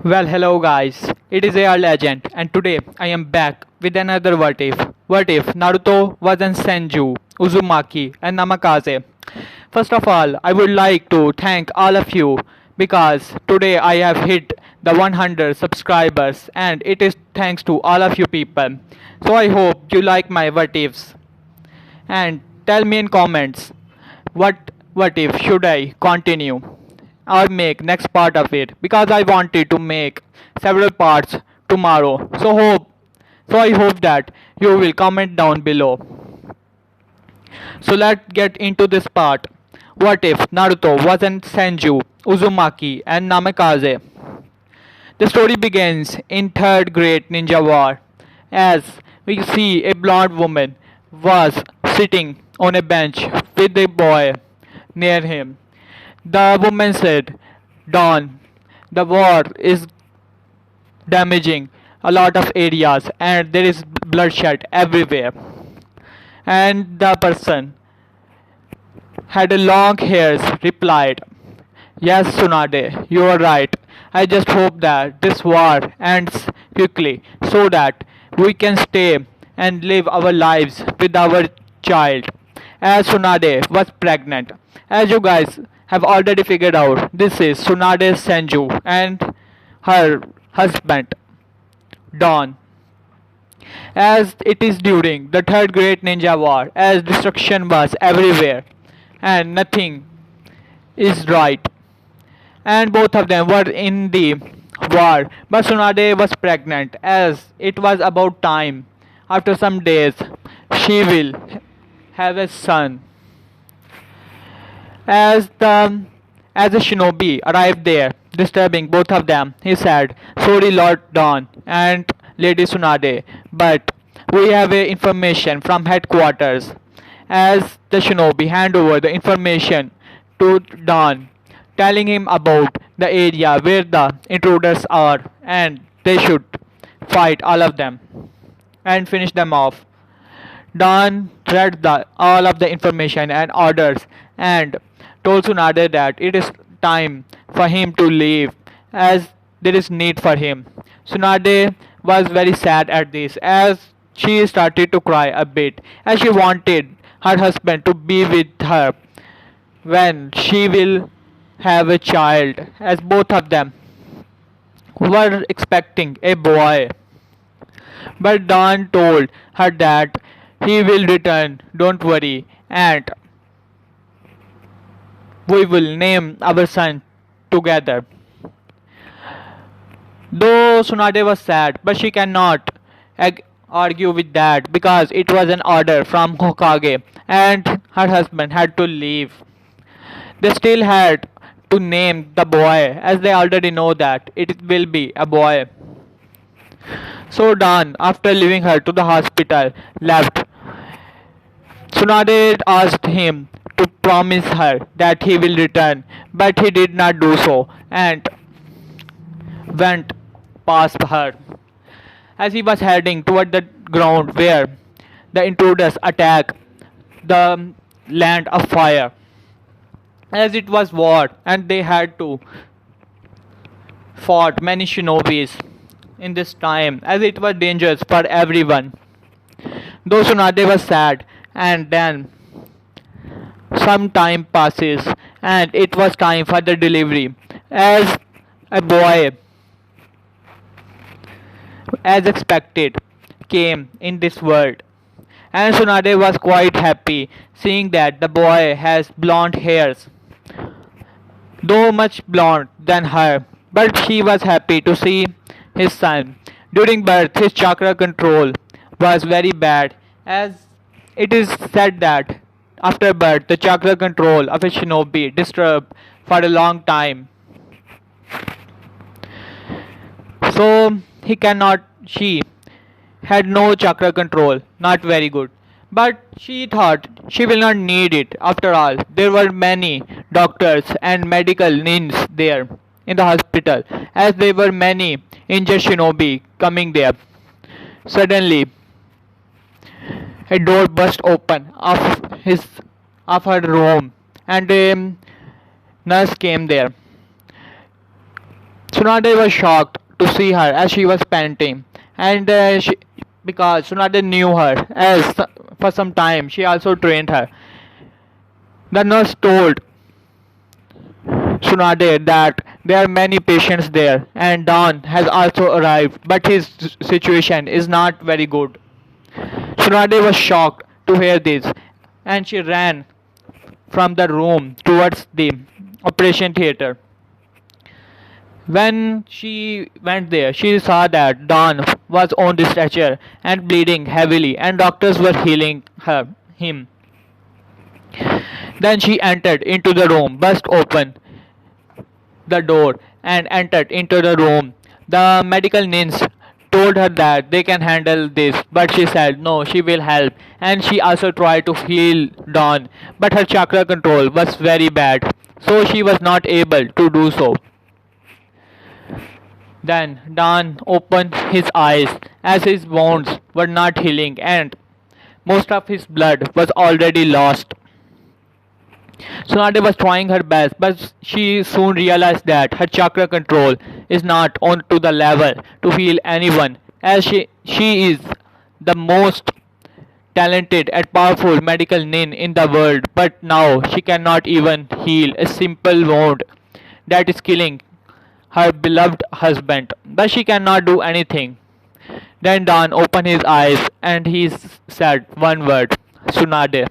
Well, hello guys. It is AR Legend, and today I am back with another what if. What if Naruto wasn't Senju, Uzumaki, and Namikaze? First of all, I would like to thank all of you because today I have hit the 100 subscribers, and it is thanks to all of you people. So I hope you like my what ifs, and tell me in comments what if should I continue or make next part of it, because I wanted to make several parts tomorrow. So I hope that you will comment down below. So let's get into this part. What if Naruto wasn't Senju, Uzumaki, and Namikaze? The story begins in Third Great Ninja War, as we see a blonde woman was sitting on a bench with a boy near him. The woman said, "Dawn, the war is damaging a lot of areas and there is bloodshed everywhere." And the person had a long hairs replied, "Yes, Tsunade, you are right. I just hope that this war ends quickly so that we can stay and live our lives with our child." As Tsunade was pregnant. As you guys have already figured out, this is Tsunade Senju and her husband, Dawn. As it is during the Third Great Ninja War, as destruction was everywhere and nothing is right, and both of them were in the war. But Tsunade was pregnant, as it was about time. After some days, she will have a son. As the as a shinobi arrived there, disturbing both of them, he said, "Sorry, Lord Dawn and Lady Tsunade, but we have a information from headquarters." As the shinobi hand over the information to Dawn, telling him about the area where the intruders are, and they should fight all of them and finish them off. Dawn read all of the information and orders and told Tsunade that it is time for him to leave, as there is need for him. Tsunade was very sad at this, as she started to cry a bit, as she wanted her husband to be with her when she will have a child, as both of them were expecting a boy. But Dawn told her that he will return, don't worry, and we will name our son together. Though Tsunade was sad, but she cannot argue with that because it was an order from Hokage and her husband had to leave. They still had to name the boy, as they already know that it will be a boy. So Dawn, after leaving her to the hospital, left. Tsunade asked him to promise her that he will return, but he did not do so and went past her. As he was heading toward the ground where the intruders attacked the land of fire, as it was war and they had to fought many shinobis in this time, as it was dangerous for everyone. Though Tsunade was sad, and then some time passes and it was time for the delivery, as a boy, as expected, came in this world. And Tsunade was quite happy seeing that the boy has blonde hairs, though much blonde than her, but she was happy to see his son. During birth, his chakra control was very bad, as it is said that after birth, the chakra control of a shinobi disturbed for a long time. So she had no chakra control, not very good. But she thought she will not need it. After all, there were many doctors and medical nins there in the hospital, as there were many injured shinobi coming there. Suddenly, a door burst open of her room, and a nurse came there. Tsunade was shocked to see her as she was panting, and because Tsunade knew her as for some time, she also trained her. The nurse told Tsunade that there are many patients there, and Don has also arrived, but his situation is not very good. Tsunade was shocked to hear this, and she ran from the room towards the operation theater. When she went there, she saw that Don was on the stretcher and bleeding heavily, and doctors were healing him. Then she entered into the room, burst open the door, and entered into the room. The medical nuns told her that they can handle this, but she said no, she will help. And she also tried to heal Dawn, but her chakra control was very bad, so she was not able to do so. Then Dawn opened his eyes as his wounds were not healing and most of his blood was already lost. Tsunade was trying her best, but she soon realized that her chakra control is not on to the level to heal anyone, as she is the most talented and powerful medical nin in the world, but now she cannot even heal a simple wound that is killing her beloved husband. Thus she cannot do anything. Then Don opened his eyes and he said one word, Tsunade.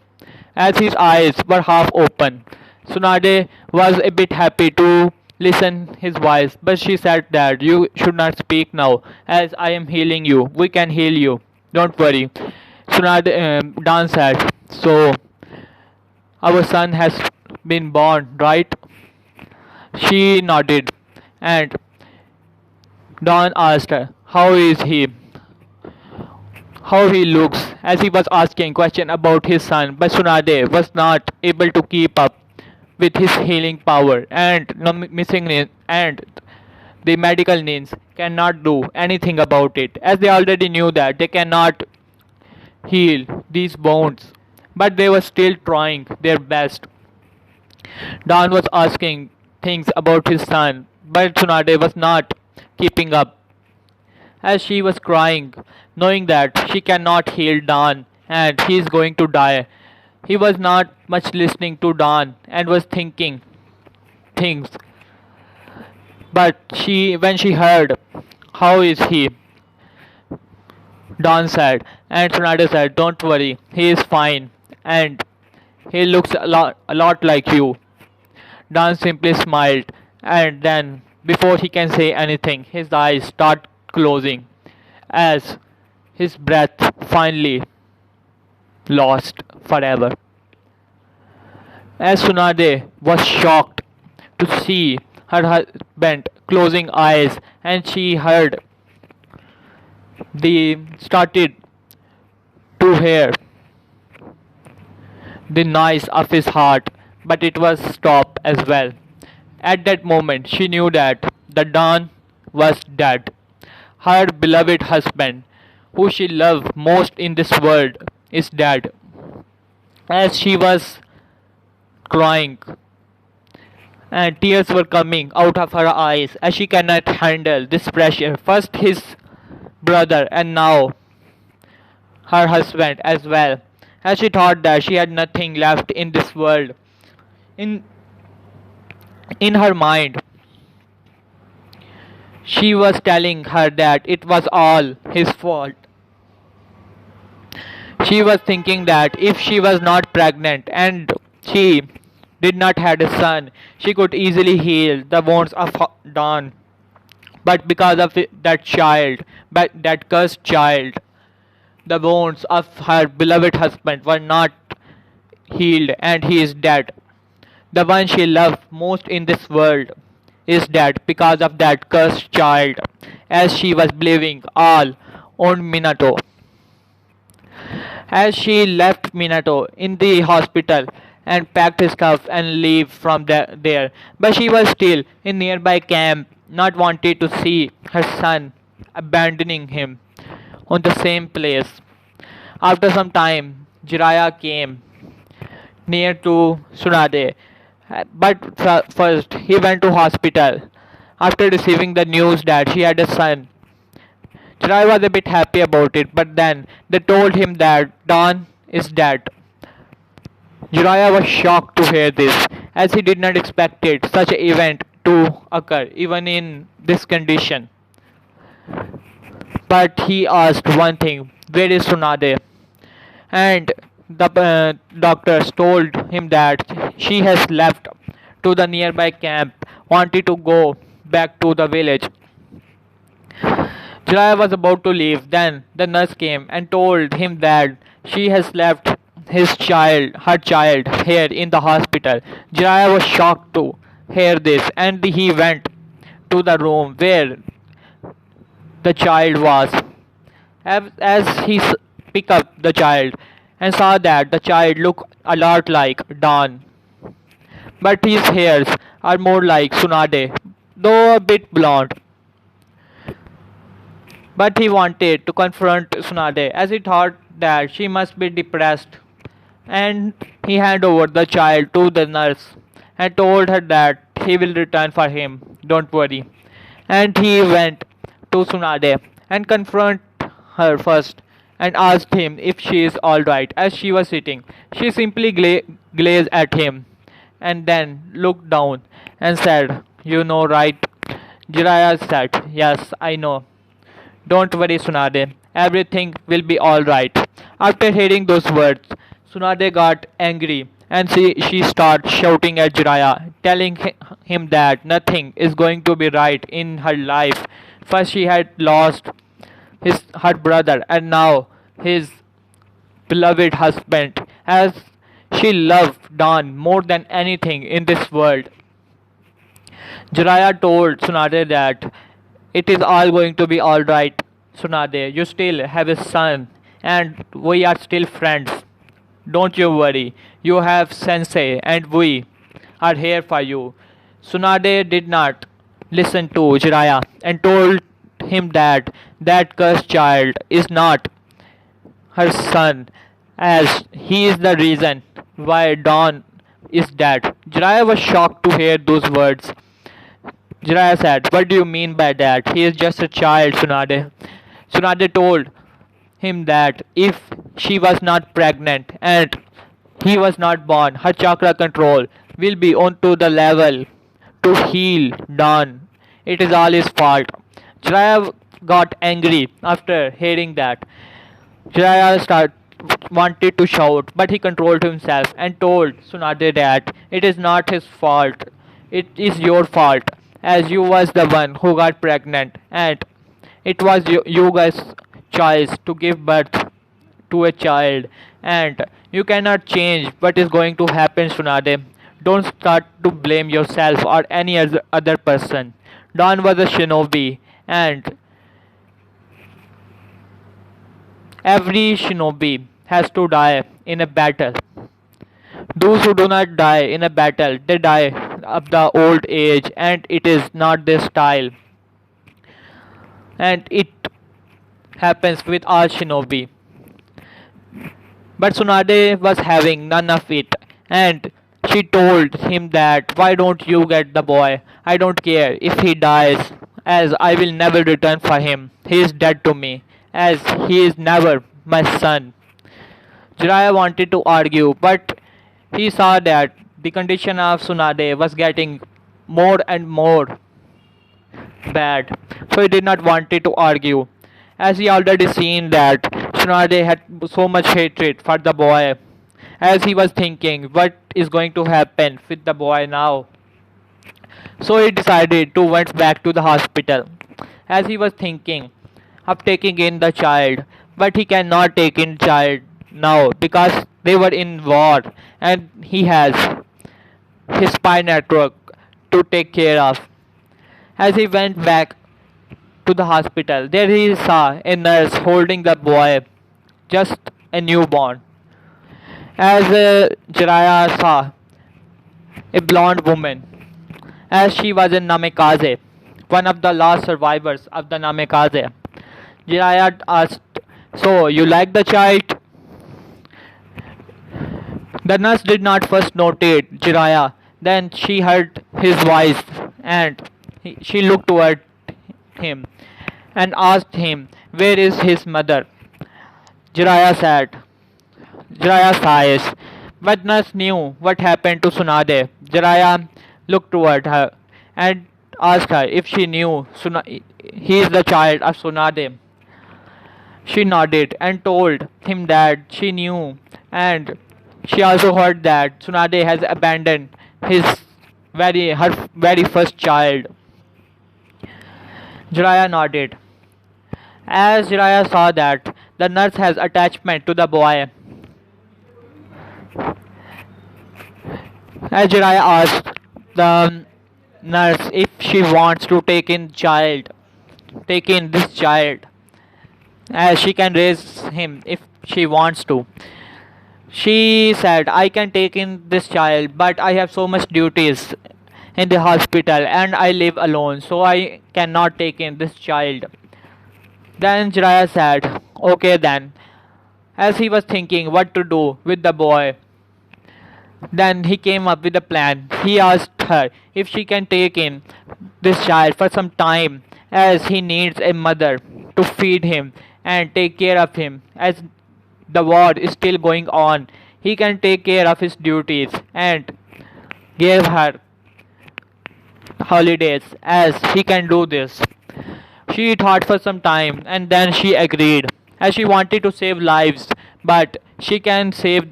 As his eyes were half open, Tsunade was a bit happy to listen his voice, but she said that you should not speak now, as I am healing you. We can heal you. Don't worry. Don said, so our son has been born, right? She nodded, and Don asked her, how is he? How he looks, as he was asking question about his son, but Tsunade was not able to keep up with his healing power, and and the medical needs cannot do anything about it, as they already knew that they cannot heal these wounds, but they were still trying their best. Don was asking things about his son, but Tsunade was not keeping up, as she was crying, knowing that she cannot heal Don and he is going to die. He was not much listening to Don and was thinking things. But when she heard, how is he? Don said, and Tsunade said, don't worry, he is fine, and he looks a lot like you. Don simply smiled, and then, before he can say anything, his eyes start closing as his breath finally lost forever. As Tsunade was shocked to see her husband closing eyes, and she heard the started to hear the noise of his heart, but it was stopped as well. At that moment, she knew that the Don was dead. Her beloved husband, who she loved most in this world, is dead. As she was crying, and tears were coming out of her eyes, as she cannot handle this pressure. First his brother, and now her husband as well. As she thought that she had nothing left in this world. In in her mind, she was telling her that it was all his fault. She was thinking that if she was not pregnant and she did not have a son, she could easily heal the wounds of Dawn. But because of that child, but that cursed child, the wounds of her beloved husband were not healed and he is dead. The one she loved most in this world is dead because of that cursed child, as she was believing all on Minato. As she left Minato in the hospital and packed his stuff and leave from there, but she was still in nearby camp, not wanting to see her son abandoning him on the same place. After some time, Jiraiya came near to Tsunade, but first he went to hospital. after receiving the news that she had a son. Jiraiya was a bit happy about it, but then they told him that Don is dead. Jiraiya was shocked to hear this, as he did not expect it, such an event to occur, even in this condition. But he asked one thing, where is Tsunade? And the doctors told him that she has left to the nearby camp, wanted to go back to the village. Jiraiya was about to leave, then the nurse came and told him that she has left her child here in the hospital. Jiraiya was shocked to hear this, and he went to the room where the child was. As he picked up the child and saw that the child looked a lot like Don, but his hairs are more like Tsunade, though a bit blonde. But he wanted to confront Tsunade as he thought that she must be depressed, and he handed over the child to the nurse and told her that he will return for him, don't worry. And he went to Tsunade and confronted her first and asked him if she is alright as she was sitting. She simply gazed at him and then looked down and said, "You know, right?" Jiraiya said, "Yes, I know. Don't worry, Tsunade. Everything will be alright." After hearing those words, Tsunade got angry and she started shouting at Jiraiya, telling him that nothing is going to be right in her life. First, she had lost her brother, and now his beloved husband, as she loved Don more than anything in this world. Jiraiya told Tsunade that it is all going to be alright, Tsunade. You still have a son, and we are still friends. Don't you worry. You have Sensei, and we are here for you. Tsunade did not listen to Jiraiya and told him that that cursed child is not her son, as he is the reason why Don is dead. Jiraiya was shocked to hear those words. Jiraiya said, "What do you mean by that? He is just a child, Tsunade." Tsunade told him that if she was not pregnant and he was not born, her chakra control will be onto the level to heal Don. It is all his fault. Jiraiya got angry after hearing that. Wanted to shout, but he controlled himself and told Tsunade that it is not his fault. It is your fault, as you was the one who got pregnant, and it was you guys' choice to give birth to a child, and you cannot change what is going to happen, Tsunade. Don't start to blame yourself or any other person. Don was a shinobi, and every shinobi has to die in a battle. Those who do not die in a battle, they die of the old age, and it is not their style. And it happens with all shinobi. But Tsunade was having none of it, and she told him that why don't you get the boy? I don't care if he dies, as I will never return for him. He is dead to me, as he is never my son. Jiraiya wanted to argue, but he saw that the condition of Tsunade was getting more and more bad, so he did not want to argue, as he already seen that Tsunade had so much hatred for the boy, as he was thinking what is going to happen with the boy now. So he decided to went back to the hospital, as he was thinking of taking in the child, but he cannot take in child now because they were in war, and he has his spy network to take care of. As he went back to the hospital, there he saw a nurse holding the boy, just a newborn. As Jiraiya saw a blonde woman, as she was a Namikaze, one of the last survivors of the Namikaze. Jiraiya asked, "So, you like the child?" The nurse did not first notice Jiraiya, then she heard his voice, and she looked toward him and asked him, "Where is his mother?" Jiraiya said, Jiraiya sighs. But nurse knew what happened to Tsunade. Jiraiya looked toward her and asked her if she knew he is the child of Tsunade. She nodded and told him that she knew, and she also heard that Tsunade has abandoned her very first child. Jiraiya nodded. As Jiraiya saw that the nurse has attachment to the boy, as Jiraiya asked the nurse if she wants to take in this child, as she can raise him if she wants to. She said, "I can take in this child, but I have so much duties in the hospital and I live alone, so I cannot take in this child." Then Jiraiya said, "Okay then." As he was thinking what to do with the boy, then he came up with a plan. He asked her if she can take in this child for some time, as he needs a mother to feed him and take care of him. As the war is still going on, he can take care of his duties and gave her holidays as he can do this. She thought for some time and then she agreed, as she wanted to save lives, but she can save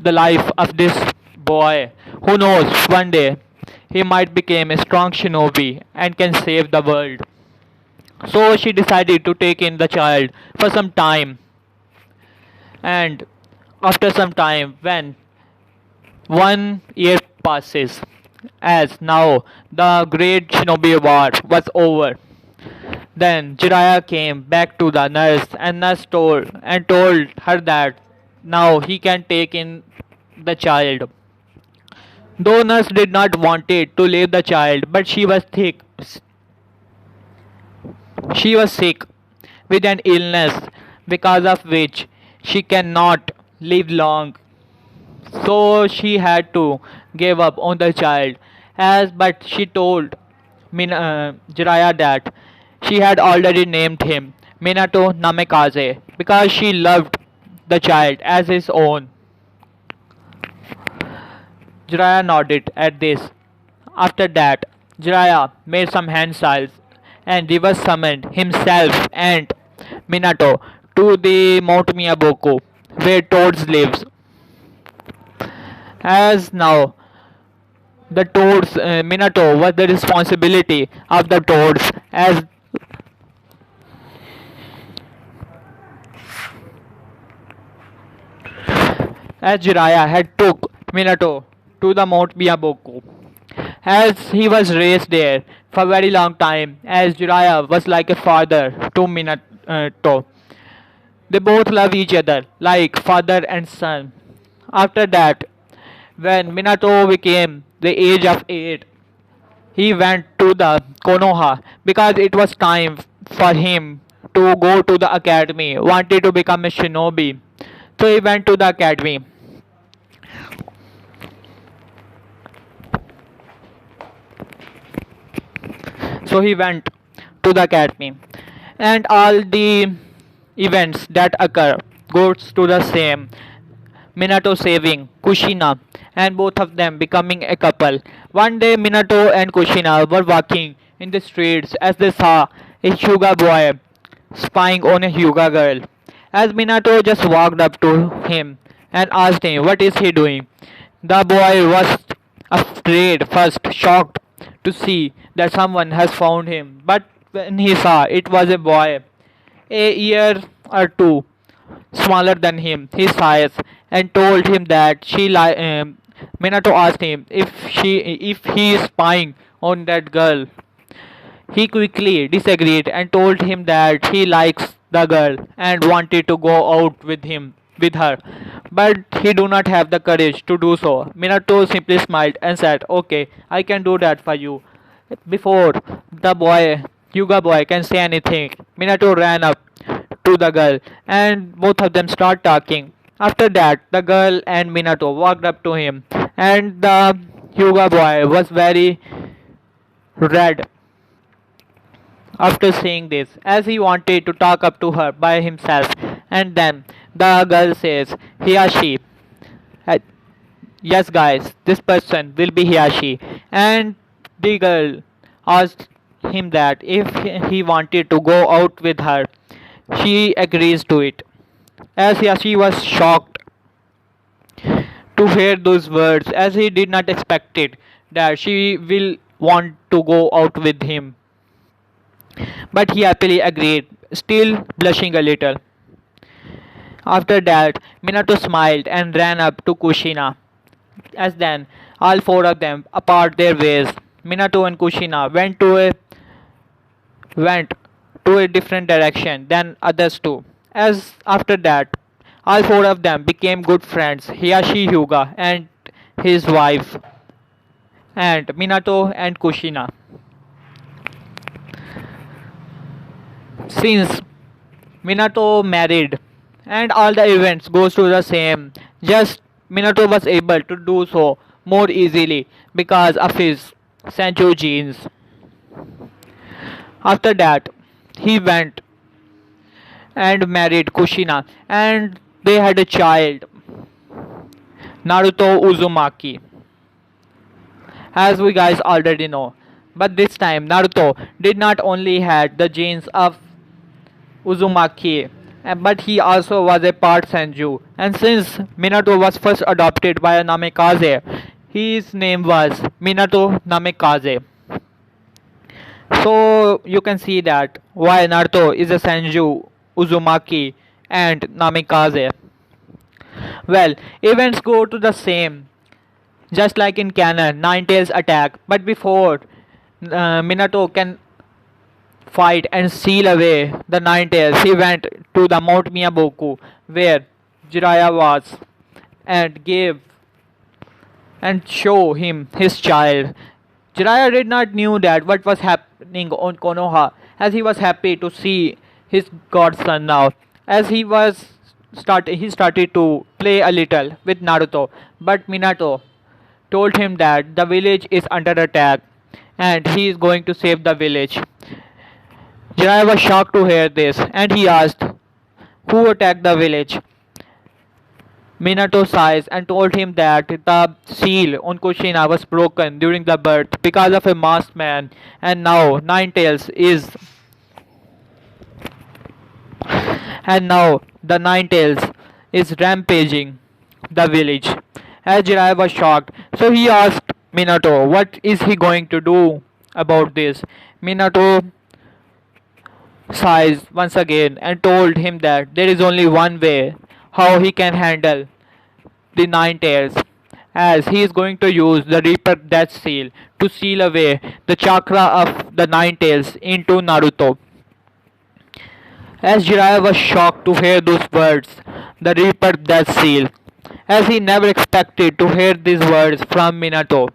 the life of this boy. Who knows, one day he might become a strong shinobi and can save the world. So she decided to take in the child for some time, and after some time, when 1 year passes, as now the great shinobi war was over, then Jiraiya came back to the nurse, and nurse told her that now he can take in the child. Though nurse did not want it to leave the child, but she was sick with an illness because of which she cannot live long. So she had to give up on the child. But she told Jiraiya that she had already named him Minato Namikaze because she loved the child as his own. Jiraiya nodded at this. After that, Jiraiya made some hand signs and reverse summoned himself and Minato to the Mount Miyaboku where Toads lives. As now the Toads, Minato was the responsibility of the Toads as Jiraiya had took Minato to the Mount Miyaboku. As he was raised there for a very long time, as Jiraiya was like a father to Minato. They both love each other like father and son. After that, when Minato became the age of 8, he went to the Konoha because it was time for him to go to the academy, wanted to become a shinobi. So he went to the academy. So he went to the academy, and all the events that occur goes to the same. Minato saving Kushina and both of them becoming a couple. One day Minato and Kushina were walking in the streets as they saw a Hyuga boy spying on a Hyuga girl. As Minato just walked up to him and asked him what is he doing. The boy was afraid first, shocked to see that someone has found him, but when he saw it was a boy a year or two smaller than him, he sighs and told him that Minato asked him if he is spying on that girl. He quickly disagreed and told him that he likes the girl and wanted to go out with her, but he do not have the courage to do so. Minato simply smiled and said, "Okay, I can do that for you." Before the boy, Hyuga boy, can say anything, Minato ran up to the girl and both of them start talking. After that, the girl and Minato walked up to him, and the Hyuga boy was very red after saying this, as he wanted to talk up to her by himself. And then the girl says, Hiyashi. Uh, yes, guys, this person will be Hiyashi. And the girl asked him that if he wanted to go out with her, she agrees to it. As Hiyashi was shocked to hear those words, as he did not expect it that she will want to go out with him, but he happily agreed, still blushing a little. After that, Minato smiled and ran up to Kushina. As then, all four of them apart their ways. Minato and Kushina went to a different direction than others too. As after that, all four of them became good friends. Hiyashi Hyuga and his wife, and Minato and Kushina. Since Minato married and all the events goes to the same, just Minato was able to do so more easily because of his Sancho genes. After that, he went and married Kushina and they had a child, Naruto Uzumaki, as we guys already know. But this time Naruto did not only had the genes of Uzumaki, but he also was a part Senju. And since Minato was first adopted by a Namikaze, his name was Minato Namikaze. So you can see that why Naruto is a Senju, Uzumaki, and Namikaze. Well, events go to the same, just like in canon, Nine Tails attack. But before Minato can fight and seal away the Nine Tails, he went to the Mount Miyaboku where Jiraiya was and gave and show him his child. Jiraiya did not knew that what was happening on Konoha, as he was happy to see his godson now. As he started to play a little with Naruto, but Minato told him that the village is under attack and he is going to save the village. Jiraiya was shocked to hear this and he asked, who attacked the village? Minato sighs and told him that the seal on Kushina was broken during the birth because of a masked man, and now the Nine Tails is rampaging the village. As Jiraiya was shocked, so he asked Minato what is he going to do about this. Minato sighs once again and told him that there is only one way how he can handle the Nine Tails, as he is going to use the Reaper Death Seal to seal away the chakra of the Nine Tails into Naruto. As Jiraiya was shocked to hear those words, the Reaper Death Seal, as he never expected to hear these words from Minato.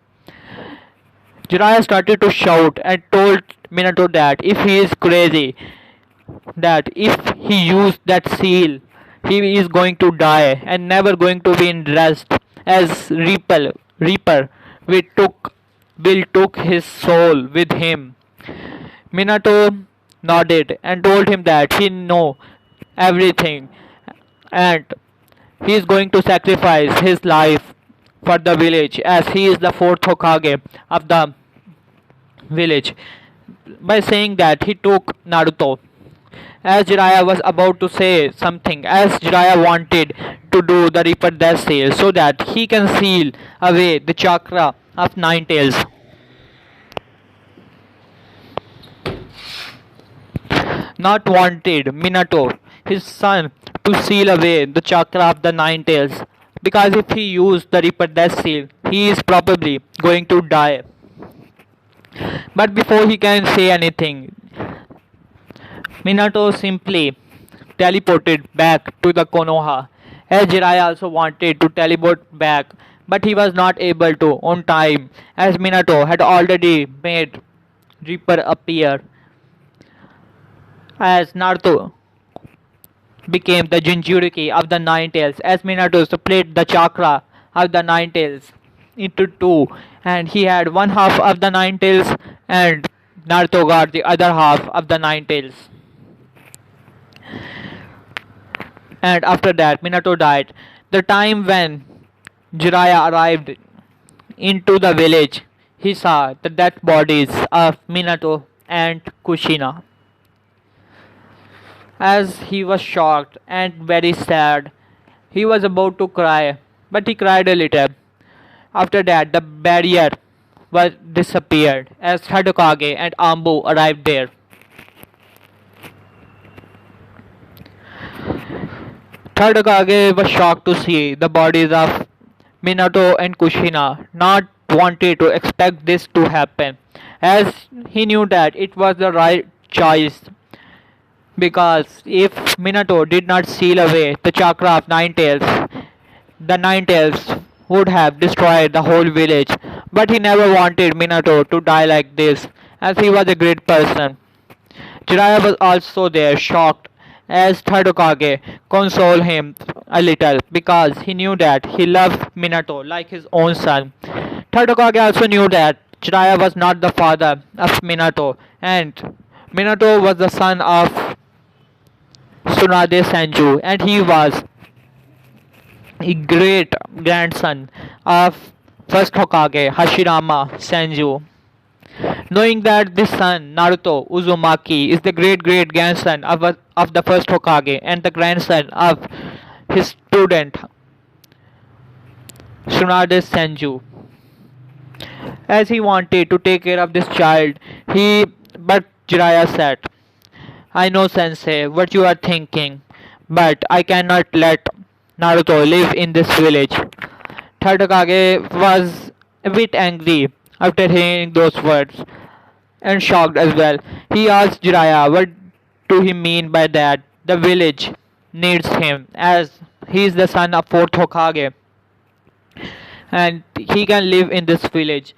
Jiraiya started to shout and told Minato that if he is crazy, that if he used that seal, he is going to die and never going to be in rest, as Reaper will took his soul with him. Minato nodded and told him that he know everything and he is going to sacrifice his life for the village, as he is the fourth Hokage of the village. By saying that, he took Naruto. As Jiraiya was about to say something, as Jiraiya wanted to do the Reaper Death Seal so that he can seal away the chakra of Nine Tails. Not wanted Minato, his son, to seal away the chakra of the Nine Tails, because if he used the Reaper Death Seal, he is probably going to die. But before he can say anything, Minato simply teleported back to the Konoha, as Jiraiya also wanted to teleport back, but he was not able to on time, as Minato had already made Reaper appear. As Naruto became the Jinchuriki of the Nine Tails, as Minato split the chakra of the Nine Tails into two, and he had one half of the Nine Tails and Naruto got the other half of the Nine Tails. And after that, Minato died. The time when Jiraiya arrived into the village, he saw the dead bodies of Minato and Kushina. As he was shocked and very sad, he was about to cry, but he cried a little. After that, the barrier was disappeared as Hadokage and Ambu arrived there. Hadokage was shocked to see the bodies of Minato and Kushina, not wanted to expect this to happen, as he knew that it was the right choice. Because if Minato did not seal away the chakra of Nine Tails, the Nine Tails would have destroyed the whole village. But he never wanted Minato to die like this, as he was a great person. Jiraiya was also there, shocked, as Tadokage consoled him a little because he knew that he loved Minato like his own son. Tadokage also knew that Jiraiya was not the father of Minato, and Minato was the son of Tsunade Senju, and he was a great grandson of first Hokage Hashirama Senju. Knowing that this son, Naruto Uzumaki, is the great great grandson of the first Hokage and the grandson of his student Tsunade Senju, as he wanted to take care of this child, but Jiraiya said, I know, Sensei, what you are thinking, but I cannot let Naruto live in this village. Tadakage was a bit angry after hearing those words and shocked as well. He asked Jiraiya what do he mean by that. The village needs him as he is the son of fourth Hokage and he can live in this village.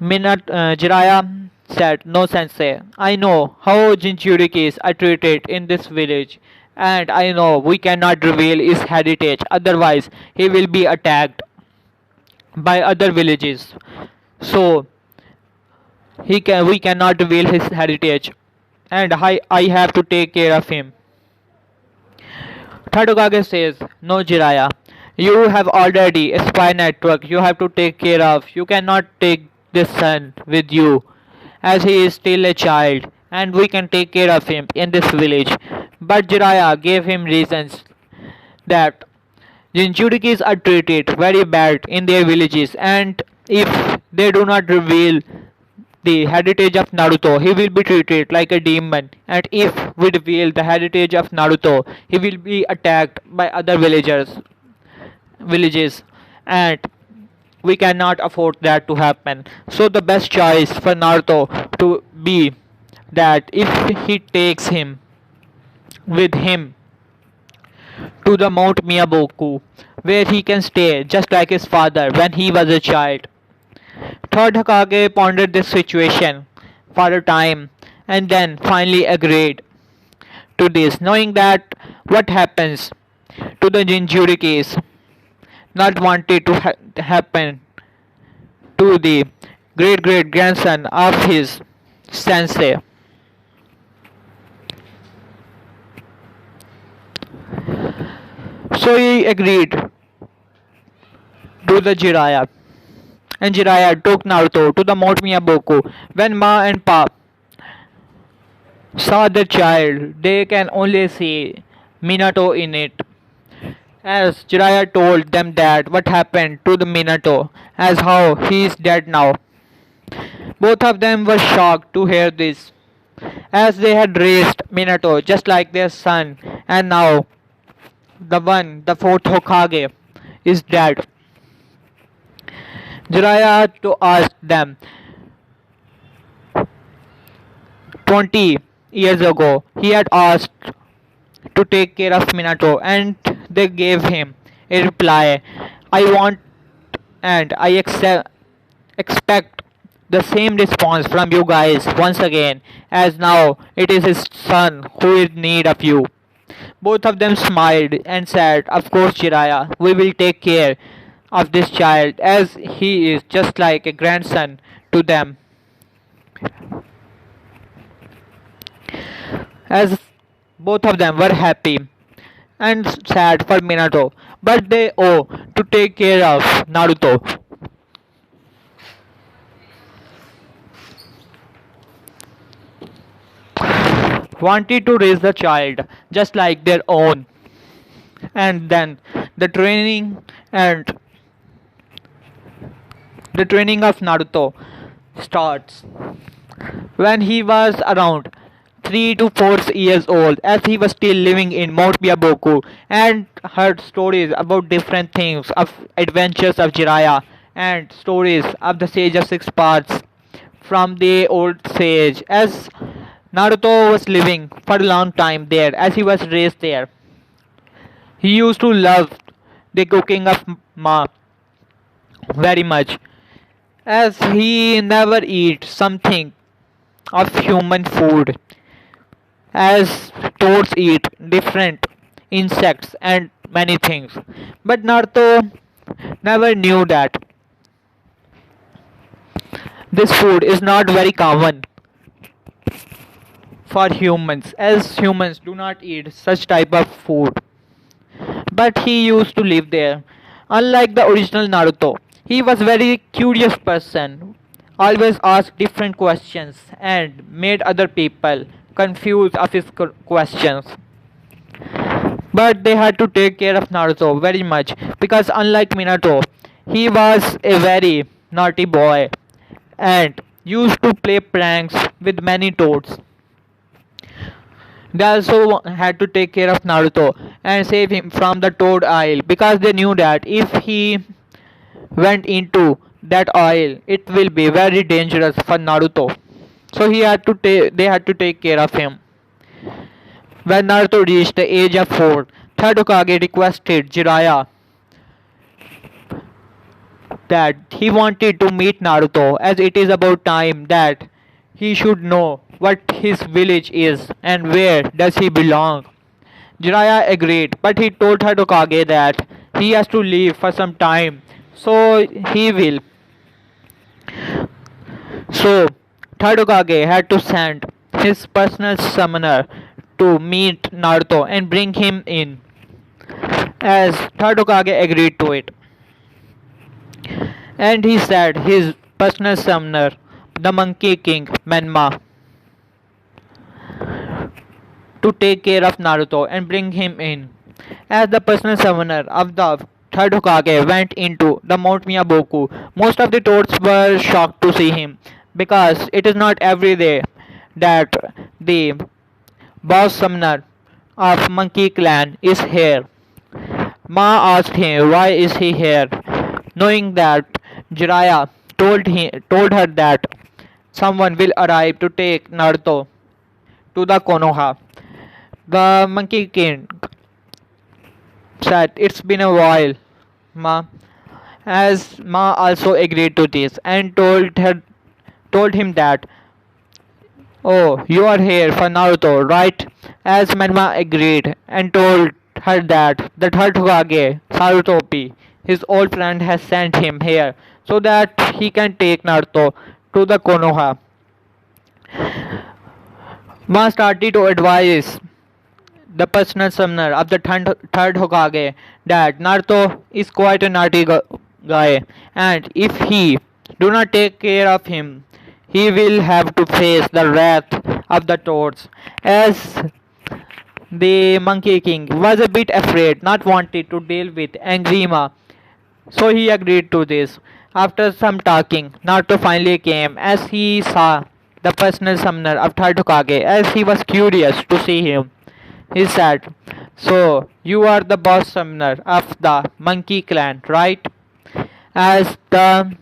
Jiraiya said, no sensei, I know how Jinchurikis are treated in this village and I know we cannot reveal his heritage, otherwise he will be attacked by other villages. So we cannot reveal his heritage and I have to take care of him. Tadokage says, no Jiraiya, you have already a spy network you have to take care of. You cannot take this son with you as he is still a child and we can take care of him in this village. But Jiraiya gave him reasons that Jinchurikis are treated very bad in their villages and if they do not reveal the heritage of Naruto, he will be treated like a demon and if we reveal the heritage of Naruto, he will be attacked by other villages and we cannot afford that to happen. So the best choice for Naruto to be that if he takes him with him to the Mount Miyaboku where he can stay just like his father when he was a child. Third Hokage pondered this situation for a time and then finally agreed to this, knowing that what happens to the Jinchurikis not wanted to happen to the great great grandson of his sensei. So he agreed to the Jiraiya. And Jiraiya took Naruto to the Mount Miyaboku. When Ma and Pa saw the child, they can only see Minato in it. As Jiraiya told them that what happened to the Minato, as how he is dead now. Both of them were shocked to hear this, as they had raised Minato just like their son, and now the fourth Hokage, is dead. Jiraiya to ask them 20 years ago he had asked to take care of Minato and they gave him a reply. I want and I expect the same response from you guys once again as now it is his son who is in need of you. Both of them smiled and said, of course Jiraiya, we will take care of this child as he is just like a grandson to them. as both of them were happy and sad for Minato, but they owe to take care of Naruto. Wanted to raise the child just like their own, and then the training and the training of Naruto starts when he was around 3 to 4 years old, as he was still living in Mount Miyaboku and heard stories about different things of adventures of Jiraiya and stories of the Sage of Six Paths from the old sage, as Naruto was living for a long time there, as he was raised there. He used to love the cooking of Ma very much, as he never eat something of human food, as toads eat different insects and many things. But Naruto never knew that this food is not very common for humans, as humans do not eat such type of food. But he used to live there. Unlike the original Naruto, he was very curious person, always asked different questions and made other people confused of his questions. But they had to take care of Naruto very much, because unlike Minato, he was a very naughty boy and used to play pranks with many toads. They also had to take care of Naruto and save him from the Toad Isle, because they knew that if he went into that isle, it will be very dangerous for Naruto. So they had to take care of him. When Naruto reached the age of 4, third Hokage requested Jiraiya that he wanted to meet Naruto, as it is about time that he should know what his village is and where does he belong. Jiraiya agreed, but he told Hokage that he has to leave for some time, so he will. So third Hokage had to send his personal summoner to meet Naruto and bring him in, as third Hokage agreed to it. And he said his personal summoner, the Monkey King Menma, to take care of Naruto and bring him in. As the personal summoner of the third Hokage went into the Mount Miyaboku, most of the toads were shocked to see him, because it is not every day that the boss summoner of Monkey Clan is here. Ma asked him why is he here, knowing that Jiraiya told her that someone will arrive to take Naruto to the Konoha. The Monkey King said, "It's been a while, Ma." As Ma also agreed to this and told him that, "Oh, you are here for Naruto, right?" As Menma agreed and told her that the third Hokage, Sarutobi, his old friend, has sent him here so that he can take Naruto to the Konoha. Ma started to advise the personal summoner of the third Hokage that Naruto is quite a naughty guy, and if he do not take care of him, he will have to face the wrath of the toads. As the Monkey King was a bit afraid, not wanted to deal with angry Ma, so he agreed to this. After some talking, Naruto finally came, as he saw the personal summoner of third Hokage, as he was curious to see him. He said, "So, you are the boss summoner of the Monkey Clan, right?" As the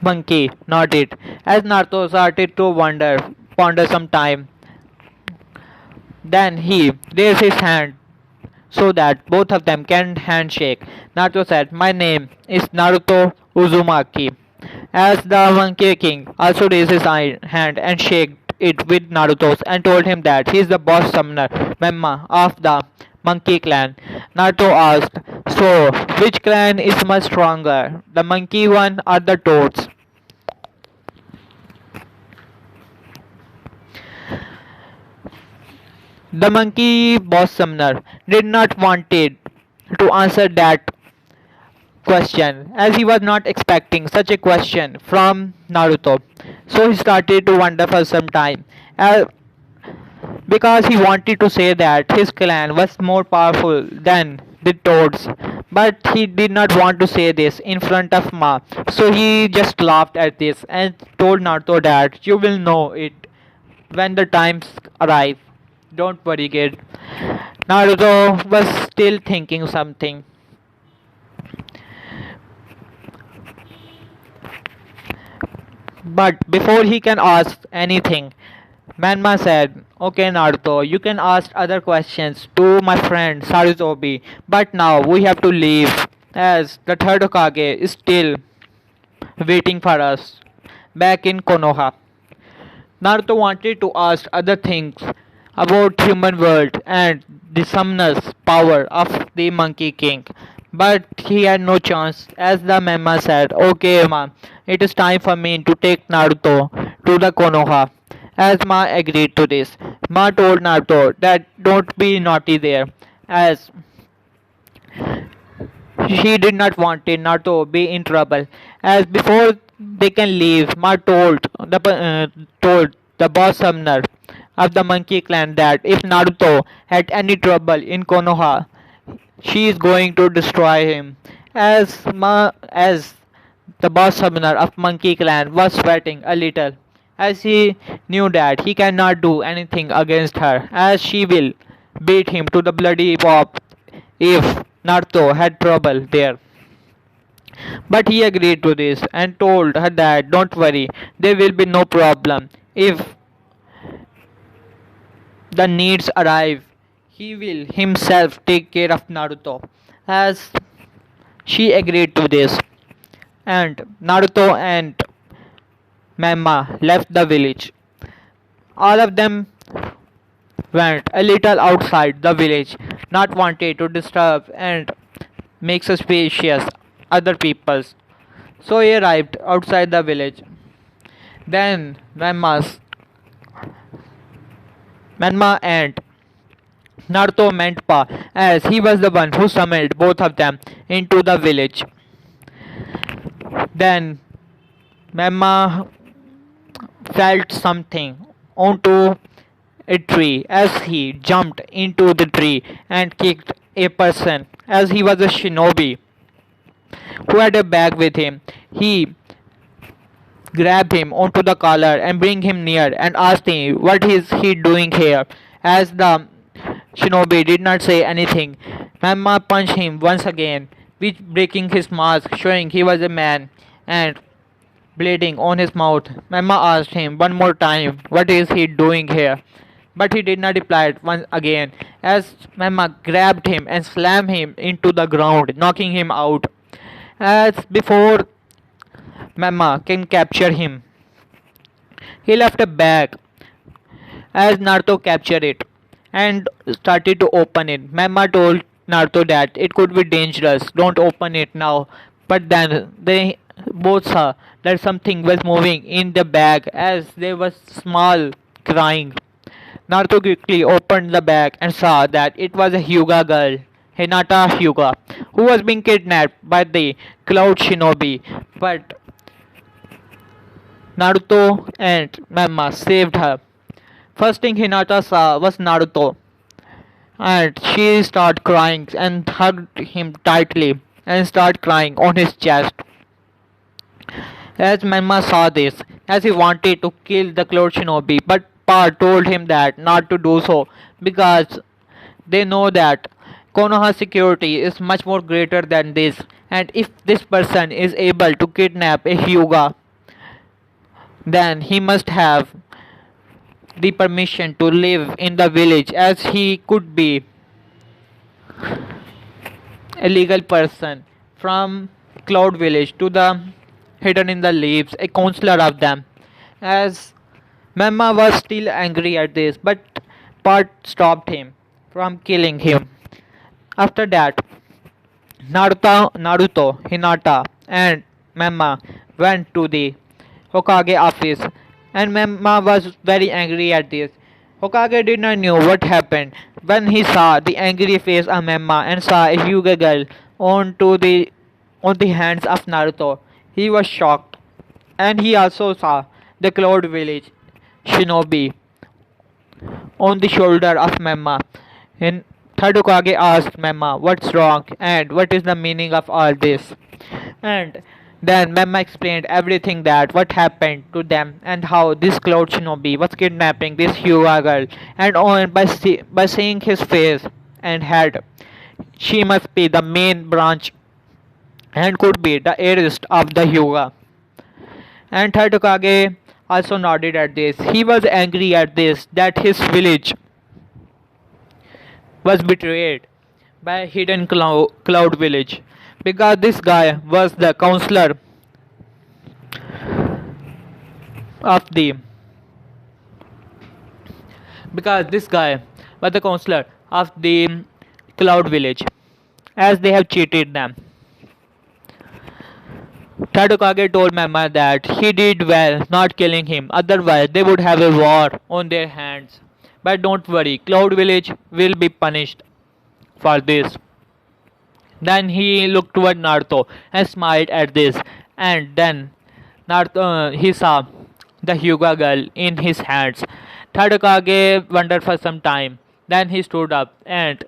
monkey nodded, as Naruto started to ponder some time. Then he raised his hand so that both of them can handshake. Naruto said, "My name is Naruto Uzumaki." As the Monkey King also raised his hand and shook it with Naruto's and told him that he is the boss summoner member of the Monkey Clan. Naruto asked, "So, which clan is much stronger, the monkey one or the toads?" The monkey boss summoner did not wanted to answer that question as he was not expecting such a question from Naruto. So he started to wonder for some time because he wanted to say that his clan was more powerful than the Toads. But he did not want to say this in front of Ma. So he just laughed at this and told Naruto that you will know it when the times arrive. Don't worry, kid. Naruto was still thinking something. But before he can ask anything, Manma said, okay Naruto, you can ask other questions to my friend Sarutobi, but now we have to leave as the third Hokage is still waiting for us back in Konoha. Naruto wanted to ask other things about human world and the summoner's power of the Monkey King. But he had no chance as the Memma said, okay Ma, it is time for me to take Naruto to the Konoha. As Ma agreed to this, Ma told Naruto that don't be naughty there as she did not want Naruto to be in trouble. As before they can leave, Ma told the boss summoner of the Monkey Clan that if Naruto had any trouble in Konoha, she is going to destroy him. As the boss summoner of Monkey Clan was sweating a little, as he knew that he cannot do anything against her, as she will beat him to the bloody pulp if Naruto had trouble there. But he agreed to this and told her that don't worry, there will be no problem. If the needs arrive, he will himself take care of Naruto. As she agreed to this, and Naruto and Memma left the village. All of them went a little outside the village, not wanting to disturb and make suspicious other peoples. So he arrived outside the village. Then Menma and Naruto met Pa as he was the one who summoned both of them into the village. Then Menma felt something onto a tree as he jumped into the tree and kicked a person as he was a shinobi who had a bag with him. He grabbed him onto the collar and bring him near and asked him what is he doing here. As the shinobi did not say anything, Mamma punched him once again, which breaking his mask, showing he was a man and bleeding on his mouth. Mamma asked him one more time what is he doing here. But he did not reply once again, as Mamma grabbed him and slammed him into the ground, knocking him out. As before Mamma can capture him, he left a bag as Naruto captured it and started to open it. Mamma told Naruto that it could be dangerous, don't open it now. But then they both saw that something was moving in the bag as they were small crying. Naruto quickly opened the bag and saw that it was a Hyuga girl, Hinata Hyuga, who was being kidnapped by the Cloud Shinobi. But Naruto and Memma saved her. First thing Hinata saw was Naruto, and she started crying and hugged him tightly and started crying on his chest. As Memma saw this, as he wanted to kill the Cloud Shinobi, but Pa told him that not to do so because they know that Konoha security is much more greater than this, and if this person is able to kidnap a Hyuga, then he must have the permission to live in the village as he could be a legal person from Cloud Village to the hidden in the leaves, a counselor of them. As Memma was still angry at this, but Part stopped him from killing him. After that, Naruto, Hinata, and Memma went to the Hokage office, and Memma was very angry at this. Hokage did not know what happened when he saw the angry face of Memma and saw a Hyuga girl on the hands of Naruto. He was shocked, and he also saw the Cloud Village shinobi on the shoulder of Memma. And third Hokage asked Memma what's wrong and what is the meaning of all this. And then Memma explained everything that what happened to them and how this Cloud Shinobi was kidnapping this Hyuga girl and on by seeing his face and head, she must be the main branch and could be the heiress of the Hyuga. And third Hokage also nodded at this. He was angry at this that his village was betrayed by Hidden Cloud Village because this guy was the counselor of the because this guy was the counselor of the Cloud Village as they have cheated them. Tadukage told Mama that he did well not killing him, otherwise they would have a war on their hands. But don't worry, Cloud Village will be punished for this. Then he looked toward Naruto and smiled at this, and then Naruto, he saw the Hyuga girl in his hands. Tadukage wondered for some time. Then he stood up and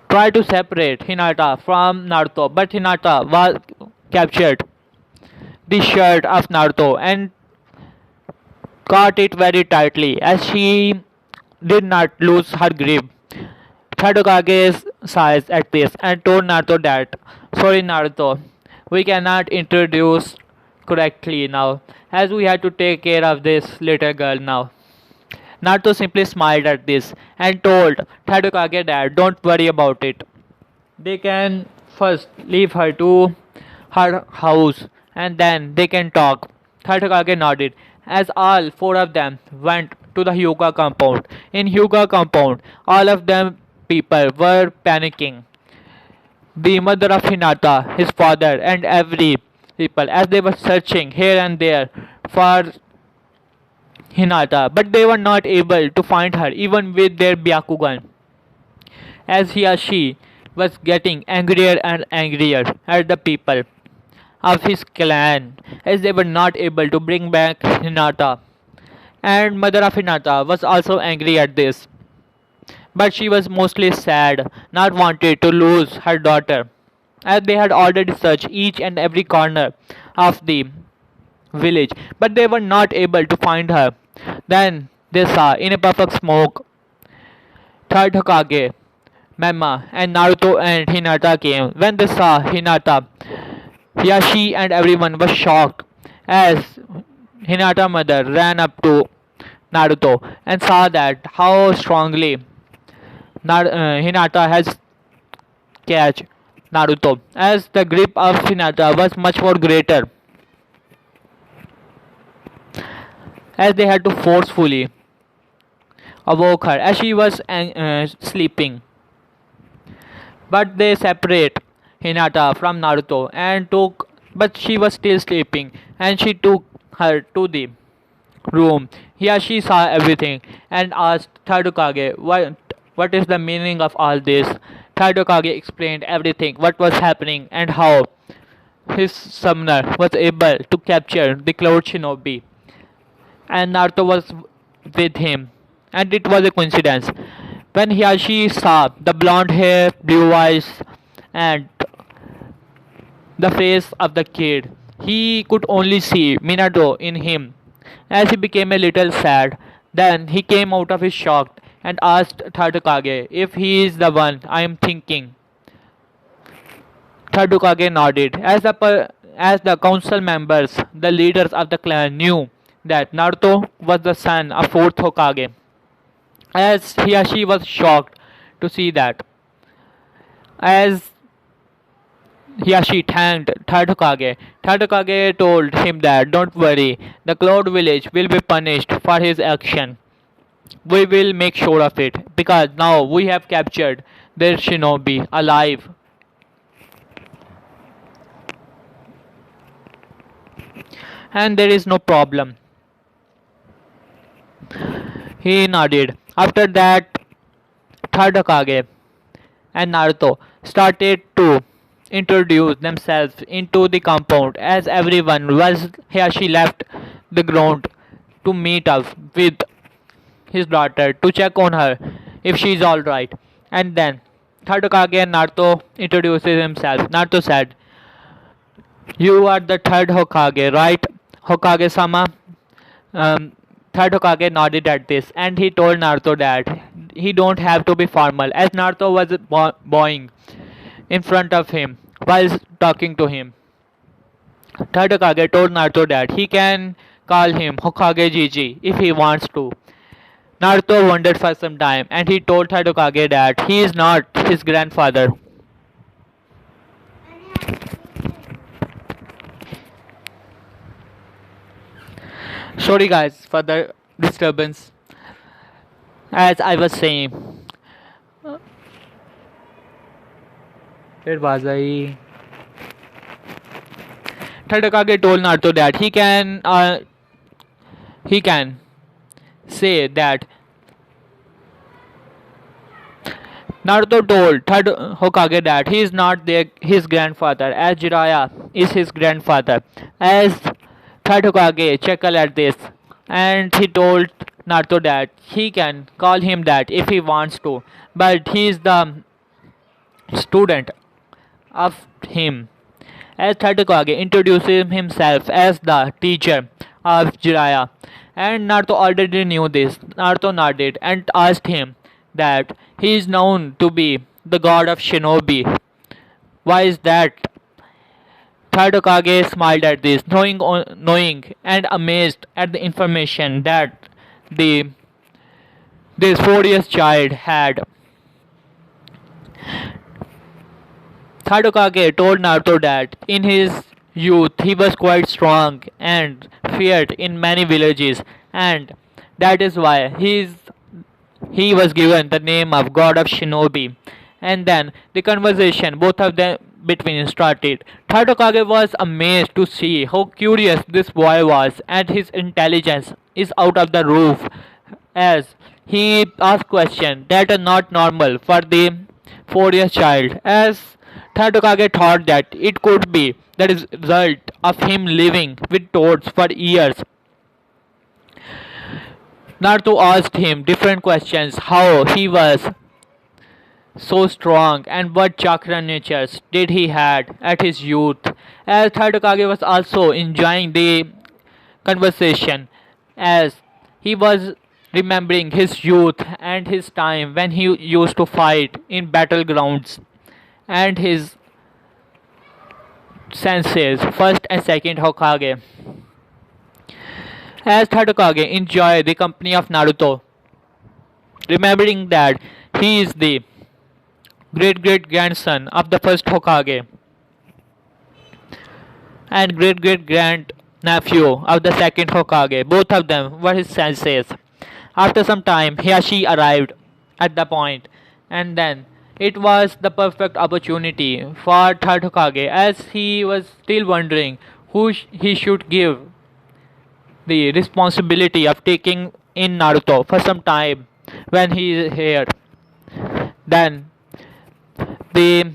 tried to separate Hinata from Naruto, but Hinata was captured the shirt of Naruto and caught it very tightly as she did not lose her grip. Tadukage sighed at this and told Naruto that, sorry Naruto, we cannot introduce correctly now as we have to take care of this little girl now. Naruto simply smiled at this and told Tadukage that don't worry about it. They can first leave her to her house and then they can talk. Tadukage nodded as all four of them went to the Hyuga compound. In Hyuga compound, all of them people were panicking. The mother of Hinata, his father, and every people as they were searching here and there for Hinata, but they were not able to find her even with their Byakugan. As he or she was getting angrier and angrier at the people of his clan as they were not able to bring back Hinata. And mother of Hinata was also angry at this. But she was mostly sad, not wanted to lose her daughter, as they had already searched each and every corner of the village, but they were not able to find her. Then they saw in a puff of smoke third Hokage, Memma, and Naruto and Hinata came. When they saw Hinata, Hiyashi and everyone was shocked as Hinata mother ran up to Naruto and saw that how strongly Hinata has catch Naruto as the grip of Hinata was much more greater as they had to forcefully awoke her as she was sleeping. But they separate Hinata from Naruto and took but she was still sleeping and she took her to the room. Here she saw everything and asked Tadukage what is the meaning of all this. Tadukage explained everything, what was happening and how his summoner was able to capture the Cloud Shinobi and Naruto was with him and it was a coincidence. When Hiyashi saw the blonde hair, blue eyes and the face of the kid, he could only see Minato in him as he became a little sad. Then he came out of his shock and asked Tadukage if he is the one I am thinking. Tadukage nodded as the council members, the leaders of the clan knew that Naruto was the son of fourth Hokage. As Hiyashi was shocked to see that. As Hiyashi thanked third Hokage, third Hokage told him that don't worry, the Cloud Village will be punished for his action. We will make sure of it because now we have captured their shinobi alive. And there is no problem. He nodded. After that, third Hokage and Naruto started to introduce themselves into the compound as everyone was here. She left the ground to meet up with his daughter to check on her if she's alright. And then third Hokage and Naruto introduces himself. Naruto said, "You are the third Hokage, right? Hokage sama." Um, Third Hokage nodded at this and he told Naruto that he don't have to be formal as Naruto was bowing in front of him while talking to him. Third Hokage told Naruto that he can call him Hokage Gigi if he wants to. Naruto wondered for some time and he told Third Hokage that he is not his grandfather. Sorry guys for the disturbance. As I was saying, where was I? Third Hokage told Naruto that he can say that Naruto told Third Hokage that he is not his grandfather as Jiraiya is his grandfather. As Third Hokage chuckled at this and he told Naruto that he can call him that if he wants to, but he is the student of him. As Third Hokage introduces himself as the teacher of Jiraiya, and Naruto already knew this. Naruto nodded and asked him that he is known to be the god of shinobi. Why is that? Third Hokage smiled at this, knowing and amazed at the information that the this 4 years child had. Third Hokage told Naruto that in his youth he was quite strong and feared in many villages, and that is why he was given the name of God of Shinobi. And then the conversation both of them between started. Third Hokage was amazed to see how curious this boy was, and his intelligence is out of the roof as he asked questions that are not normal for the 4 years child. As Third Hokage thought that it could be the result of him living with toads for years. Naruto asked him different questions, how he was so strong and what chakra natures did he had at his youth. As Third Hokage was also enjoying the conversation as he was remembering his youth and his time when he used to fight in battlegrounds and his senses, first and second Hokage. As Third Hokage enjoyed the company of Naruto, remembering that he is the great great grandson of the first Hokage and great great grand nephew of the second Hokage. Both of them were his senseis. After some time, Hiashi arrived at the point, and then it was the perfect opportunity for Third Hokage as he was still wondering who he should give the responsibility of taking in Naruto for some time when he is here. Then then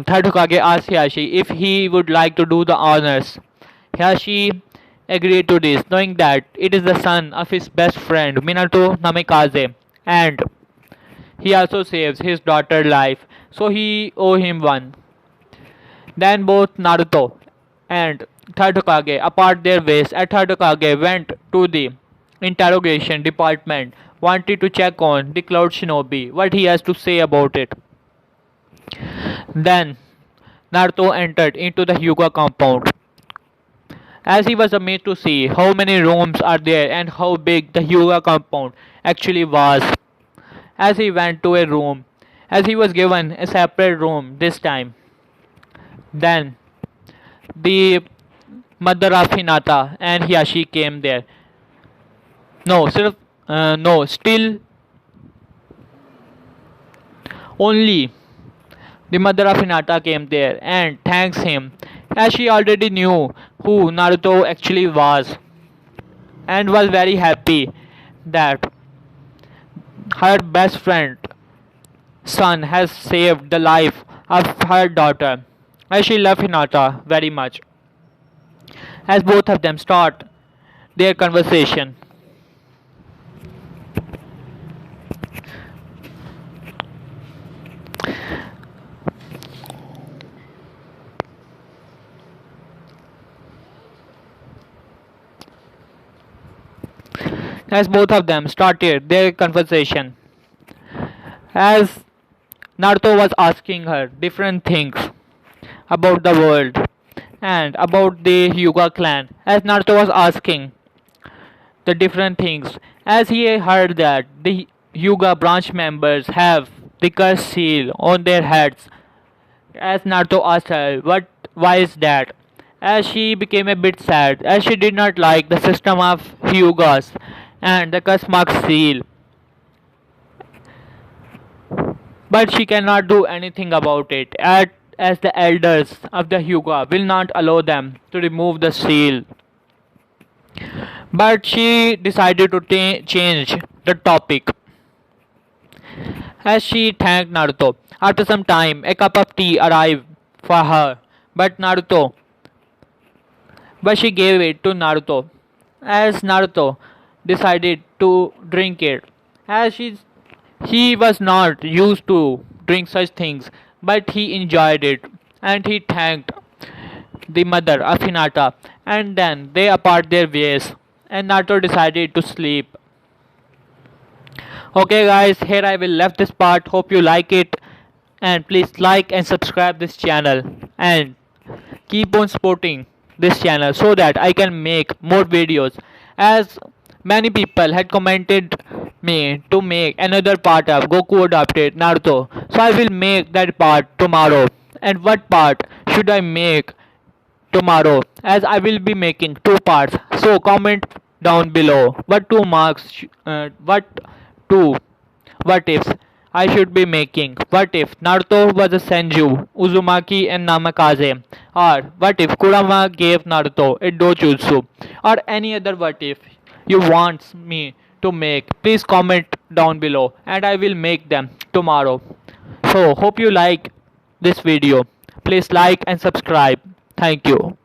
Third Hokage asked Hiashi if he would like to do the honors. Hiashi agreed to this, knowing that it is the son of his best friend Minato Namikaze, and he also saves his daughter's life, so he owe him one. Then both Naruto and Third Hokage apart their ways, and Third Hokage went to the interrogation department, wanted to check on the Cloud Shinobi, what he has to say about it. Then Naruto entered into the Hyuga compound. As he was amazed to see how many rooms are there and how big the Hyuga compound actually was. As he went to a room, as he was given a separate room this time. Then the mother of Hinata and Hiashi came there. No, still only the mother of Hinata came there and thanks him as she already knew who Naruto actually was and was very happy that her best friend son has saved the life of her daughter, as she loved Hinata very much. As both of them start their conversation. As both of them started their conversation, as Naruto was asking her different things about the world and about the Hyuga clan, as Naruto was asking the different things, as he heard that the Hyuga branch members have the curse seal on their heads, as Naruto asked her, why is that? As she became a bit sad, as she did not like the system of Hyugas and the curse mark seal, but she cannot do anything about it, as the elders of the Hyuga will not allow them to remove the seal. But she decided to change the topic, as she thanked Naruto. After some time, a cup of tea arrived for her, but she gave it to Naruto, as Naruto decided to drink it, as he was not used to drink such things, but he enjoyed it, and he thanked the mother of Hinata, and then they apart their ways, and Naruto decided to sleep. Okay guys, here I will left this part. Hope you like it, and please like and subscribe this channel, and keep on supporting this channel so that I can make more videos, as many people had commented me to make another part of Goku adopted Naruto, so I will make that part tomorrow. And what part should I make tomorrow, as I will be making two parts, so comment down below what two what ifs I should be making. What if Naruto was a Senju, Uzumaki and Namikaze? Or what if Kurama gave Naruto a dojutsu? Or any other what if you want me to make? Please comment down below and I will make them tomorrow. So hope you like this video. Please like and subscribe. Thank you.